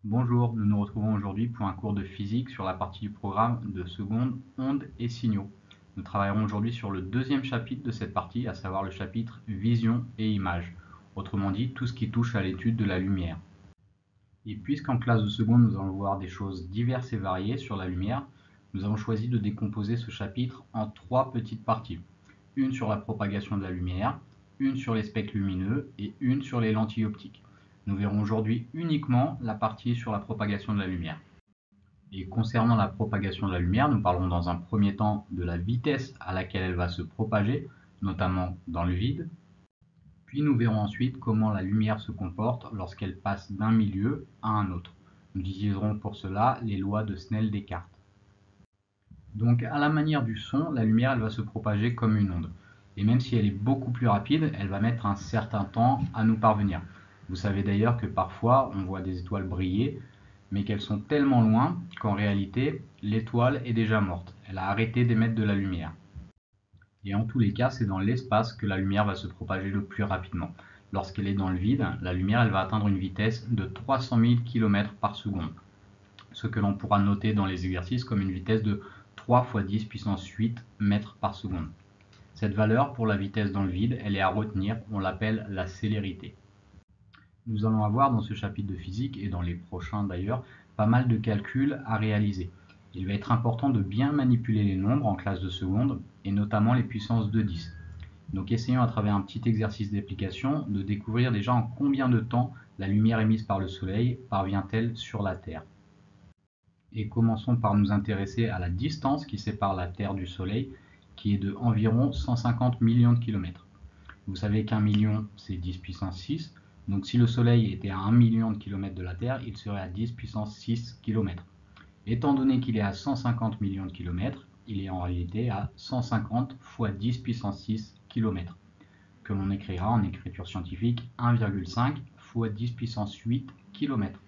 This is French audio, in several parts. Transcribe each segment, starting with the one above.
Bonjour, nous nous retrouvons aujourd'hui pour un cours de physique sur la partie du programme de seconde ondes et signaux. Nous travaillerons aujourd'hui sur le deuxième chapitre de cette partie, à savoir le chapitre vision et images, autrement dit tout ce qui touche à l'étude de la lumière. Et puisqu'en classe de seconde nous allons voir des choses diverses et variées sur la lumière, nous avons choisi de décomposer ce chapitre en trois petites parties. Une sur la propagation de la lumière, une sur les spectres lumineux et une sur les lentilles optiques. Nous verrons aujourd'hui uniquement la partie sur la propagation de la lumière. Et concernant la propagation de la lumière, nous parlerons dans un premier temps de la vitesse à laquelle elle va se propager, notamment dans le vide. Puis nous verrons ensuite comment la lumière se comporte lorsqu'elle passe d'un milieu à un autre. Nous utiliserons pour cela les lois de Snell-Descartes. Donc à la manière du son, la lumière elle va se propager comme une onde. Et même si elle est beaucoup plus rapide, elle va mettre un certain temps à nous parvenir. Vous savez d'ailleurs que parfois on voit des étoiles briller, mais qu'elles sont tellement loin qu'en réalité l'étoile est déjà morte. Elle a arrêté d'émettre de la lumière. Et en tous les cas, c'est dans l'espace que la lumière va se propager le plus rapidement. Lorsqu'elle est dans le vide, la lumière elle va atteindre une vitesse de 300 000 km par seconde, ce que l'on pourra noter dans les exercices comme une vitesse de 3 × 10 puissance 8 mètres par seconde. Cette valeur pour la vitesse dans le vide, elle est à retenir, on l'appelle la célérité. Nous allons avoir dans ce chapitre de physique, et dans les prochains d'ailleurs, pas mal de calculs à réaliser. Il va être important de bien manipuler les nombres en classe de seconde, et notamment les puissances de 10. Donc essayons à travers un petit exercice d'application de découvrir déjà en combien de temps la lumière émise par le Soleil parvient-elle sur la Terre. Et commençons par nous intéresser à la distance qui sépare la Terre du Soleil, qui est de environ 150 millions de kilomètres. Vous savez qu'un million, c'est 10 puissance 6, donc si le Soleil était à 1 million de kilomètres de la Terre, il serait à 10 puissance 6 kilomètres. Étant donné qu'il est à 150 millions de kilomètres, il est en réalité à 150 fois 10 puissance 6 kilomètres, que l'on écrira en écriture scientifique 1,5 fois 10 puissance 8 kilomètres.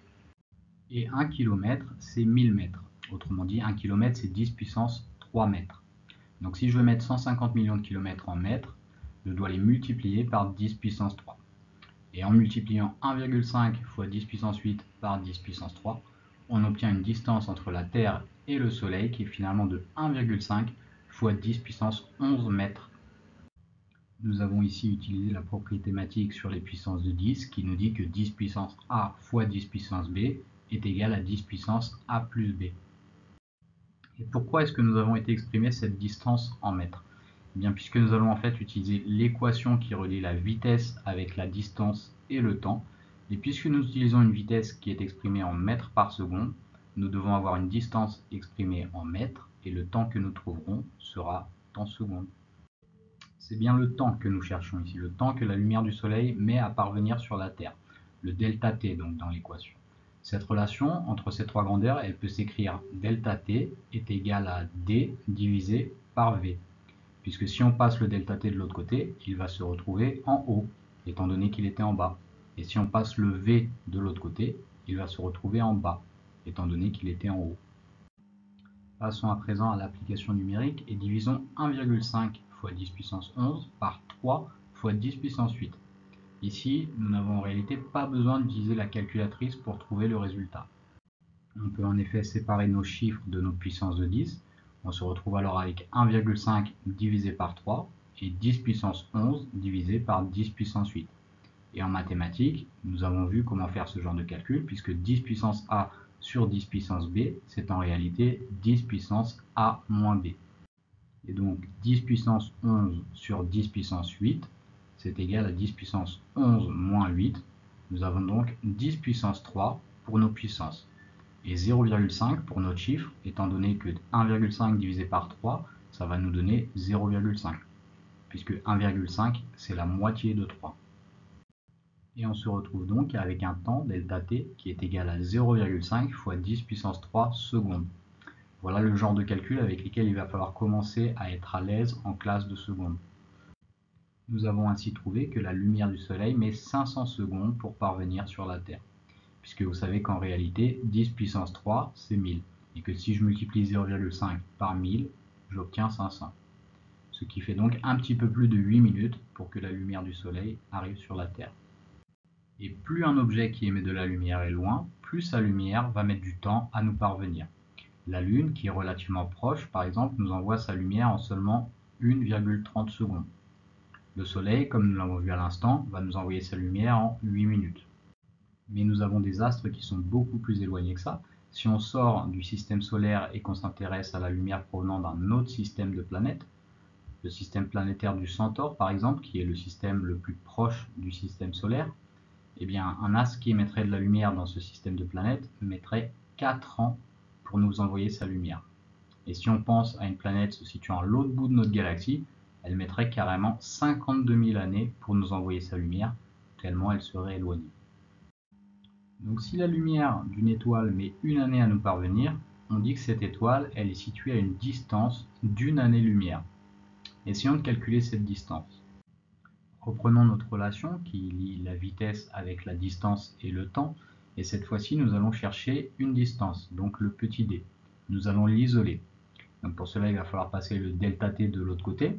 Et 1 km, c'est 1000 mètres. Autrement dit, 1 km, c'est 10 puissance 3 mètres. Donc si je veux mettre 150 millions de kilomètres en mètres, je dois les multiplier par 10 puissance 3. Et en multipliant 1,5 fois 10 puissance 8 par 10 puissance 3, on obtient une distance entre la Terre et le Soleil qui est finalement de 1,5 fois 10 puissance 11 mètres. Nous avons ici utilisé la propriété mathématique sur les puissances de 10 qui nous dit que 10 puissance A fois 10 puissance B est égal à 10 puissance A plus B. Et pourquoi est-ce que nous avons été exprimer cette distance en mètres? Eh bien, puisque nous allons en fait utiliser l'équation qui relie la vitesse avec la distance et le temps, et puisque nous utilisons une vitesse qui est exprimée en mètres par seconde, nous devons avoir une distance exprimée en mètres, et le temps que nous trouverons sera en secondes. C'est bien le temps que nous cherchons ici, le temps que la lumière du Soleil met à parvenir sur la Terre, le delta T donc dans l'équation. Cette relation entre ces trois grandeurs, elle peut s'écrire delta T est égal à D divisé par V, puisque si on passe le delta T de l'autre côté, il va se retrouver en haut, étant donné qu'il était en bas. Et si on passe le V de l'autre côté, il va se retrouver en bas, étant donné qu'il était en haut. Passons à présent à l'application numérique et divisons 1,5 fois 10 puissance 11 par 3 fois 10 puissance 8. Ici, nous n'avons en réalité pas besoin d'utiliser la calculatrice pour trouver le résultat. On peut en effet séparer nos chiffres de nos puissances de 10. On se retrouve alors avec 1,5 divisé par 3 et 10 puissance 11 divisé par 10 puissance 8. Et en mathématiques, nous avons vu comment faire ce genre de calcul, puisque 10 puissance A sur 10 puissance B, c'est en réalité 10 puissance A moins B. Et donc 10 puissance 11 sur 10 puissance 8, c'est égal à 10 puissance 11 moins 8. Nous avons donc 10 puissance 3 pour nos puissances. Et 0,5 pour notre chiffre, étant donné que 1,5 divisé par 3, ça va nous donner 0,5, puisque 1,5 c'est la moitié de 3. Et on se retrouve donc avec un temps, delta t, qui est égal à 0,5 fois 10 puissance 3 secondes. Voilà le genre de calcul avec lesquels il va falloir commencer à être à l'aise en classe de seconde. Nous avons ainsi trouvé que la lumière du Soleil met 500 secondes pour parvenir sur la Terre, puisque vous savez qu'en réalité, 10 puissance 3, c'est 1000, et que si je multiplie 0,5 par 1000, j'obtiens 500. Ce qui fait donc un petit peu plus de 8 minutes pour que la lumière du Soleil arrive sur la Terre. Et plus un objet qui émet de la lumière est loin, plus sa lumière va mettre du temps à nous parvenir. La Lune, qui est relativement proche, par exemple, nous envoie sa lumière en seulement 1,30 secondes. Le Soleil, comme nous l'avons vu à l'instant, va nous envoyer sa lumière en 8 minutes. Mais nous avons des astres qui sont beaucoup plus éloignés que ça. Si on sort du système solaire et qu'on s'intéresse à la lumière provenant d'un autre système de planètes, le système planétaire du Centaure par exemple, qui est le système le plus proche du système solaire, eh bien, un astre qui émettrait de la lumière dans ce système de planètes mettrait 4 ans pour nous envoyer sa lumière. Et si on pense à une planète se situant à l'autre bout de notre galaxie, elle mettrait carrément 52 000 années pour nous envoyer sa lumière, tellement elle serait éloignée. Donc si la lumière d'une étoile met une année à nous parvenir, on dit que cette étoile, elle est située à une distance d'une année-lumière. Essayons de calculer cette distance. Reprenons notre relation qui lie la vitesse avec la distance et le temps, et cette fois-ci nous allons chercher une distance, donc le petit d. Nous allons l'isoler. Donc pour cela il va falloir passer le delta t de l'autre côté,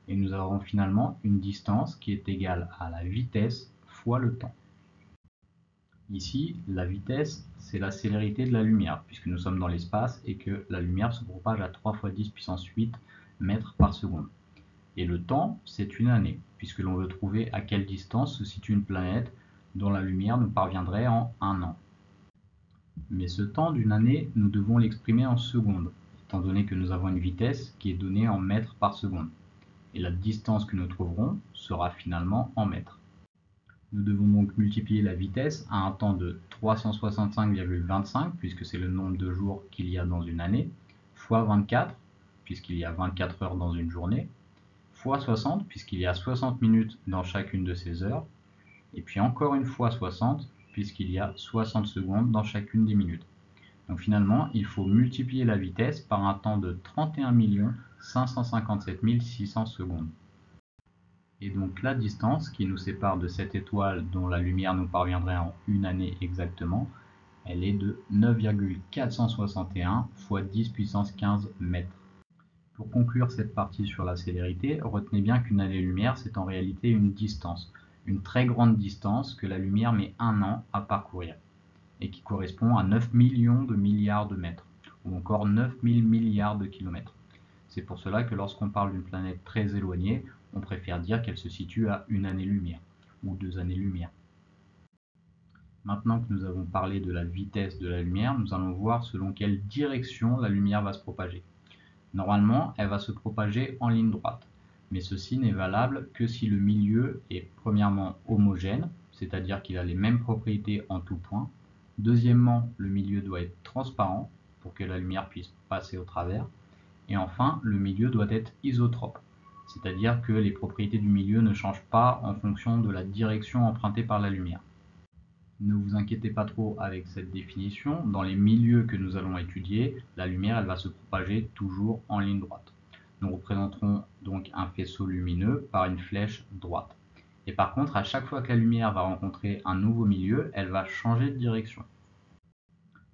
et nous aurons finalement une distance qui est égale à la vitesse fois le temps. Ici, la vitesse, c'est la célérité de la lumière, puisque nous sommes dans l'espace et que la lumière se propage à 3 × 10 puissance 8 mètres par seconde. Et le temps, c'est une année, puisque l'on veut trouver à quelle distance se situe une planète dont la lumière nous parviendrait en 1 an. Mais ce temps d'une année, nous devons l'exprimer en secondes, étant donné que nous avons une vitesse qui est donnée en mètres par seconde. Et la distance que nous trouverons sera finalement en mètres. Nous devons donc multiplier la vitesse à un temps de 365,25, puisque c'est le nombre de jours qu'il y a dans une année, fois 24, puisqu'il y a 24 heures dans une journée, fois 60, puisqu'il y a 60 minutes dans chacune de ces heures, et puis encore une fois 60, puisqu'il y a 60 secondes dans chacune des minutes. Donc finalement, il faut multiplier la vitesse par un temps de 31 557 600 secondes. Et donc la distance qui nous sépare de cette étoile dont la lumière nous parviendrait en une année exactement, elle est de 9,461 fois 10 puissance 15 mètres. Pour conclure cette partie sur la célérité, retenez bien qu'une année-lumière c'est en réalité une distance, une très grande distance que la lumière met 1 an à parcourir, et qui correspond à 9 millions de milliards de mètres, ou encore 9000 milliards de kilomètres. C'est pour cela que lorsqu'on parle d'une planète très éloignée, on préfère dire qu'elle se situe à une année-lumière, ou 2 années-lumière. Maintenant que nous avons parlé de la vitesse de la lumière, nous allons voir selon quelle direction la lumière va se propager. Normalement, elle va se propager en ligne droite, mais ceci n'est valable que si le milieu est premièrement homogène, c'est-à-dire qu'il a les mêmes propriétés en tout point. Deuxièmement, le milieu doit être transparent pour que la lumière puisse passer au travers. Et enfin, le milieu doit être isotrope, c'est-à-dire que les propriétés du milieu ne changent pas en fonction de la direction empruntée par la lumière. Ne vous inquiétez pas trop avec cette définition, dans les milieux que nous allons étudier, la lumière elle va se propager toujours en ligne droite. Nous représenterons donc un faisceau lumineux par une flèche droite. Et par contre, à chaque fois que la lumière va rencontrer un nouveau milieu, elle va changer de direction.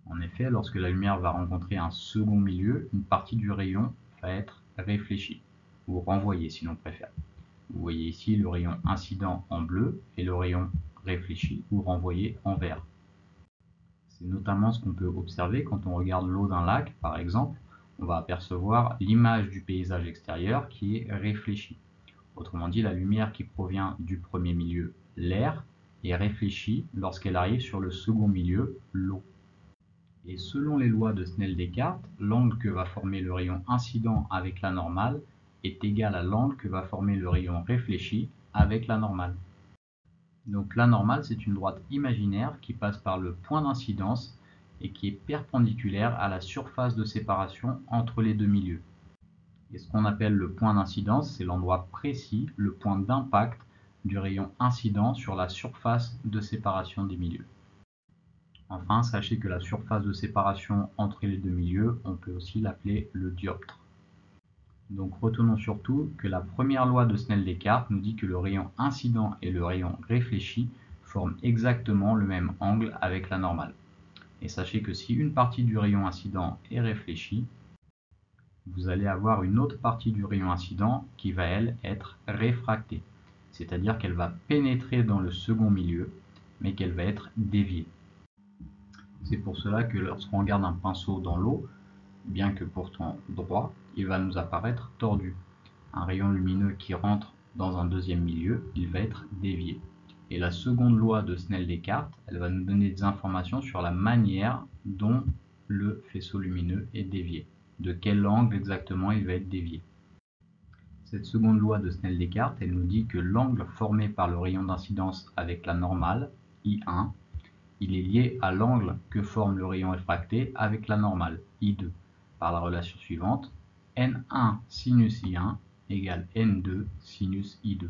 En effet, lorsque la lumière va rencontrer un second milieu, une partie du rayon va être réfléchie, ou renvoyée si l'on préfère. Vous voyez ici le rayon incident en bleu et le rayon réfléchi ou renvoyé en vert. C'est notamment ce qu'on peut observer quand on regarde l'eau d'un lac, par exemple. On va apercevoir l'image du paysage extérieur qui est réfléchie. Autrement dit, la lumière qui provient du premier milieu, l'air, est réfléchie lorsqu'elle arrive sur le second milieu, l'eau. Et selon les lois de Snell-Descartes, l'angle que va former le rayon incident avec la normale est égal à l'angle que va former le rayon réfléchi avec la normale. Donc la normale, c'est une droite imaginaire qui passe par le point d'incidence et qui est perpendiculaire à la surface de séparation entre les deux milieux. Et ce qu'on appelle le point d'incidence, c'est l'endroit précis, le point d'impact du rayon incident sur la surface de séparation des milieux. Enfin, sachez que la surface de séparation entre les deux milieux, on peut aussi l'appeler le dioptre. Donc retenons surtout que la première loi de Snell-Descartes nous dit que le rayon incident et le rayon réfléchi forment exactement le même angle avec la normale. Et sachez que si une partie du rayon incident est réfléchie, vous allez avoir une autre partie du rayon incident qui va, elle, être réfractée. C'est-à-dire qu'elle va pénétrer dans le second milieu mais qu'elle va être déviée. C'est pour cela que lorsqu'on regarde un pinceau dans l'eau, bien que pourtant droit, il va nous apparaître tordu. Un rayon lumineux qui rentre dans un deuxième milieu, il va être dévié. Et la seconde loi de Snell-Descartes, elle va nous donner des informations sur la manière dont le faisceau lumineux est dévié. De quel angle exactement il va être dévié. Cette seconde loi de Snell-Descartes, elle nous dit que l'angle formé par le rayon d'incidence avec la normale, I1, il est lié à l'angle que forme le rayon réfracté avec la normale, I2, par la relation suivante, N1 sinus I1 égale N2 sinus I2.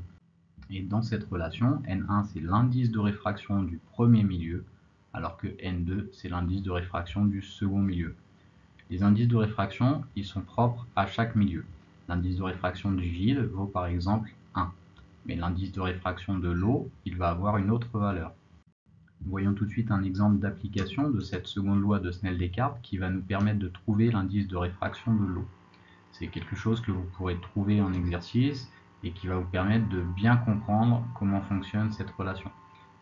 Et dans cette relation, N1 c'est l'indice de réfraction du premier milieu, alors que N2 c'est l'indice de réfraction du second milieu. Les indices de réfraction, ils sont propres à chaque milieu. L'indice de réfraction du vide vaut par exemple 1, mais l'indice de réfraction de l'eau, il va avoir une autre valeur. Voyons tout de suite un exemple d'application de cette seconde loi de Snell-Descartes qui va nous permettre de trouver l'indice de réfraction de l'eau. C'est quelque chose que vous pourrez trouver en exercice et qui va vous permettre de bien comprendre comment fonctionne cette relation.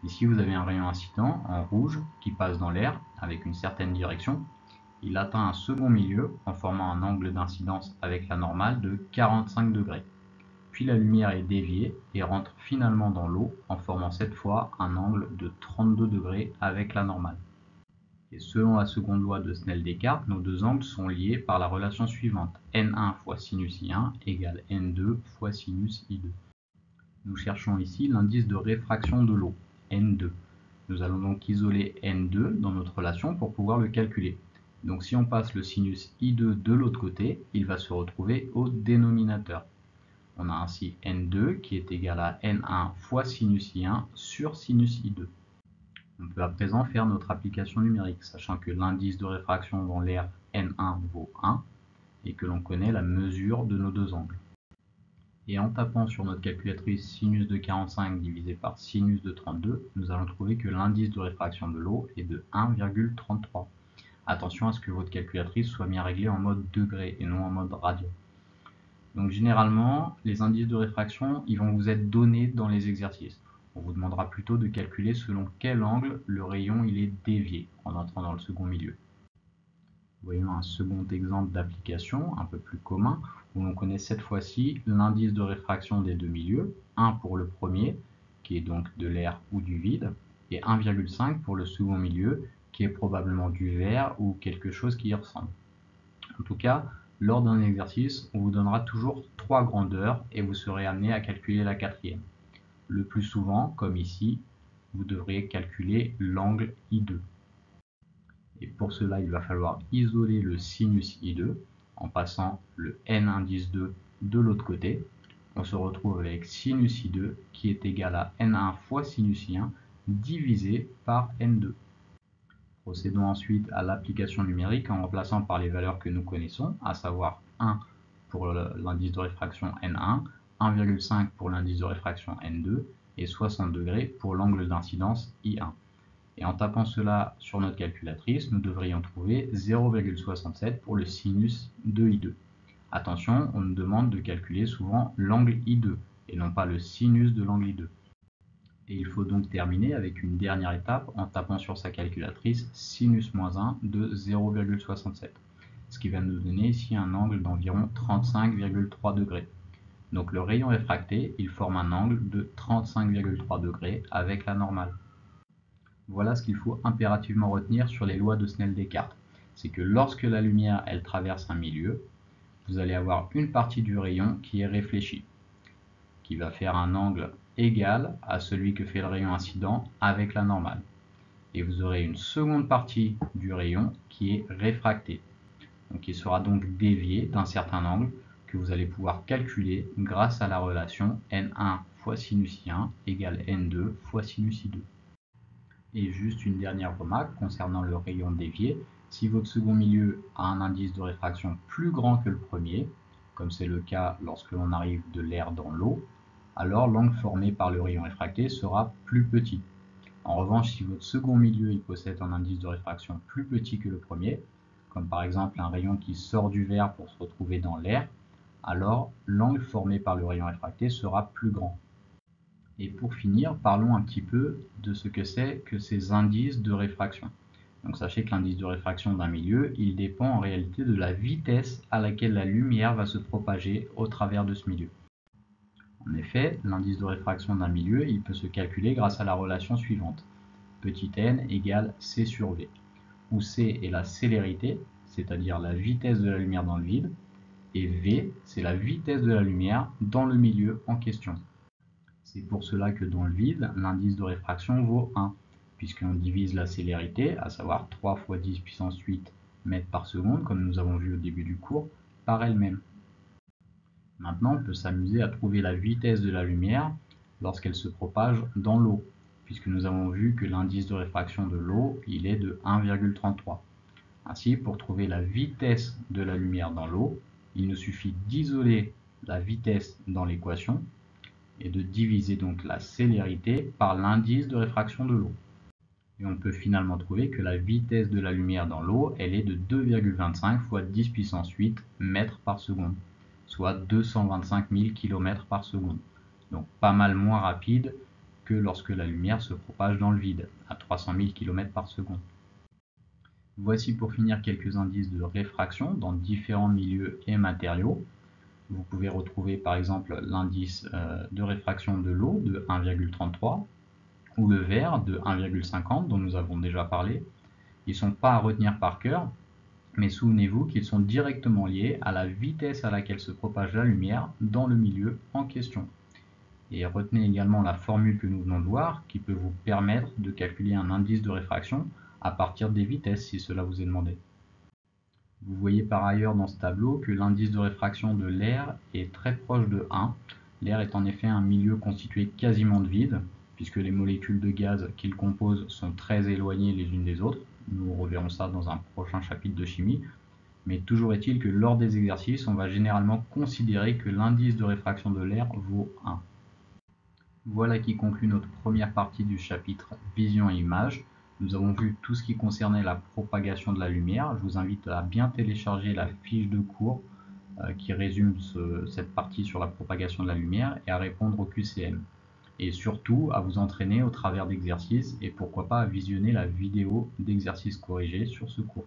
Ici, vous avez un rayon incident en rouge qui passe dans l'air avec une certaine direction. Il atteint un second milieu en formant un angle d'incidence avec la normale de 45 degrés. Puis la lumière est déviée et rentre finalement dans l'eau en formant cette fois un angle de 32 degrés avec la normale. Et selon la seconde loi de Snell-Descartes, nos deux angles sont liés par la relation suivante, N1 fois sinus I1 égale N2 fois sinus I2. Nous cherchons ici l'indice de réfraction de l'eau, N2. Nous allons donc isoler N2 dans notre relation pour pouvoir le calculer. Donc si on passe le sinus I2 de l'autre côté, il va se retrouver au dénominateur. On a ainsi N2 qui est égal à N1 fois sinus I1 sur sinus I2. On peut à présent faire notre application numérique, sachant que l'indice de réfraction dans l'air N1 vaut 1 et que l'on connaît la mesure de nos deux angles. Et en tapant sur notre calculatrice sinus de 45 divisé par sinus de 32, nous allons trouver que l'indice de réfraction de l'eau est de 1,33. Attention à ce que votre calculatrice soit bien réglée en mode degré et non en mode radian. Donc généralement, les indices de réfraction, ils vont vous être donnés dans les exercices. On vous demandera plutôt de calculer selon quel angle le rayon il est dévié en entrant dans le second milieu. Voyons un second exemple d'application, un peu plus commun, où l'on connaît cette fois-ci l'indice de réfraction des deux milieux, 1 pour le premier, qui est donc de l'air ou du vide, et 1,5 pour le second milieu, qui est probablement du verre ou quelque chose qui y ressemble. En tout cas, lors d'un exercice, on vous donnera toujours 3 grandeurs et vous serez amené à calculer la quatrième. Le plus souvent, comme ici, vous devrez calculer l'angle I2. Et pour cela, il va falloir isoler le sinus I2 en passant le N indice 2 de l'autre côté. On se retrouve avec sinus I2 qui est égal à N1 fois sinus I1 divisé par N2. Procédons ensuite à l'application numérique en remplaçant par les valeurs que nous connaissons, à savoir 1 pour l'indice de réfraction N1, 1,5 pour l'indice de réfraction N2 et 60 degrés pour l'angle d'incidence I1. Et en tapant cela sur notre calculatrice, nous devrions trouver 0,67 pour le sinus de I2. Attention, on nous demande de calculer souvent l'angle I2 et non pas le sinus de l'angle I2. Et il faut donc terminer avec une dernière étape en tapant sur sa calculatrice sinus moins 1 de 0,67, ce qui va nous donner ici un angle d'environ 35,3 degrés. Donc le rayon réfracté, il forme un angle de 35,3 degrés avec la normale. Voilà ce qu'il faut impérativement retenir sur les lois de Snell-Descartes. C'est que lorsque la lumière elle traverse un milieu, vous allez avoir une partie du rayon qui est réfléchie, qui va faire un angle égal à celui que fait le rayon incident avec la normale. Et vous aurez une seconde partie du rayon qui est réfractée. Donc il sera donc dévié d'un certain angle que vous allez pouvoir calculer grâce à la relation N1 fois sinus I1 égale N2 fois sinus I2. Et juste une dernière remarque concernant le rayon dévié, si votre second milieu a un indice de réfraction plus grand que le premier, comme c'est le cas lorsque l'on arrive de l'air dans l'eau, alors l'angle formé par le rayon réfracté sera plus petit. En revanche, si votre second milieu il possède un indice de réfraction plus petit que le premier, comme par exemple un rayon qui sort du verre pour se retrouver dans l'air, alors l'angle formé par le rayon réfracté sera plus grand. Et pour finir, parlons un petit peu de ce que c'est que ces indices de réfraction. Donc sachez que l'indice de réfraction d'un milieu, il dépend en réalité de la vitesse à laquelle la lumière va se propager au travers de ce milieu. En effet, l'indice de réfraction d'un milieu, il peut se calculer grâce à la relation suivante. Petit n égale c sur v, où c est la célérité, c'est-à-dire la vitesse de la lumière dans le vide, et v, c'est la vitesse de la lumière dans le milieu en question. C'est pour cela que dans le vide, l'indice de réfraction vaut 1, puisqu'on divise la célérité, à savoir 3 fois 10 puissance 8 mètres par seconde, comme nous avons vu au début du cours, par elle-même. Maintenant, on peut s'amuser à trouver la vitesse de la lumière lorsqu'elle se propage dans l'eau, puisque nous avons vu que l'indice de réfraction de l'eau, il est de 1,33. Ainsi, pour trouver la vitesse de la lumière dans l'eau, il nous suffit d'isoler la vitesse dans l'équation et de diviser donc la célérité par l'indice de réfraction de l'eau. Et on peut finalement trouver que la vitesse de la lumière dans l'eau, elle est de 2,25 fois 10 puissance 8 mètres par seconde, soit 225 000 km par seconde. Donc pas mal moins rapide que lorsque la lumière se propage dans le vide, à 300 000 km par seconde. Voici pour finir quelques indices de réfraction dans différents milieux et matériaux. Vous pouvez retrouver par exemple l'indice de réfraction de l'eau de 1,33 ou le verre de 1,50 dont nous avons déjà parlé. Ils ne sont pas à retenir par cœur, mais souvenez-vous qu'ils sont directement liés à la vitesse à laquelle se propage la lumière dans le milieu en question. Et retenez également la formule que nous venons de voir qui peut vous permettre de calculer un indice de réfraction à partir des vitesses si cela vous est demandé. Vous voyez par ailleurs dans ce tableau que l'indice de réfraction de l'air est très proche de 1. L'air est en effet un milieu constitué quasiment de vide, puisque les molécules de gaz qu'il compose sont très éloignées les unes des autres. Nous reverrons ça dans un prochain chapitre de chimie. Mais toujours est-il que lors des exercices, on va généralement considérer que l'indice de réfraction de l'air vaut 1. Voilà qui conclut notre première partie du chapitre Vision et Image. Nous avons vu tout ce qui concernait la propagation de la lumière. Je vous invite à bien télécharger la fiche de cours qui résume cette partie sur la propagation de la lumière et à répondre au QCM. Et surtout à vous entraîner au travers d'exercices et pourquoi pas à visionner la vidéo d'exercices corrigés sur ce cours.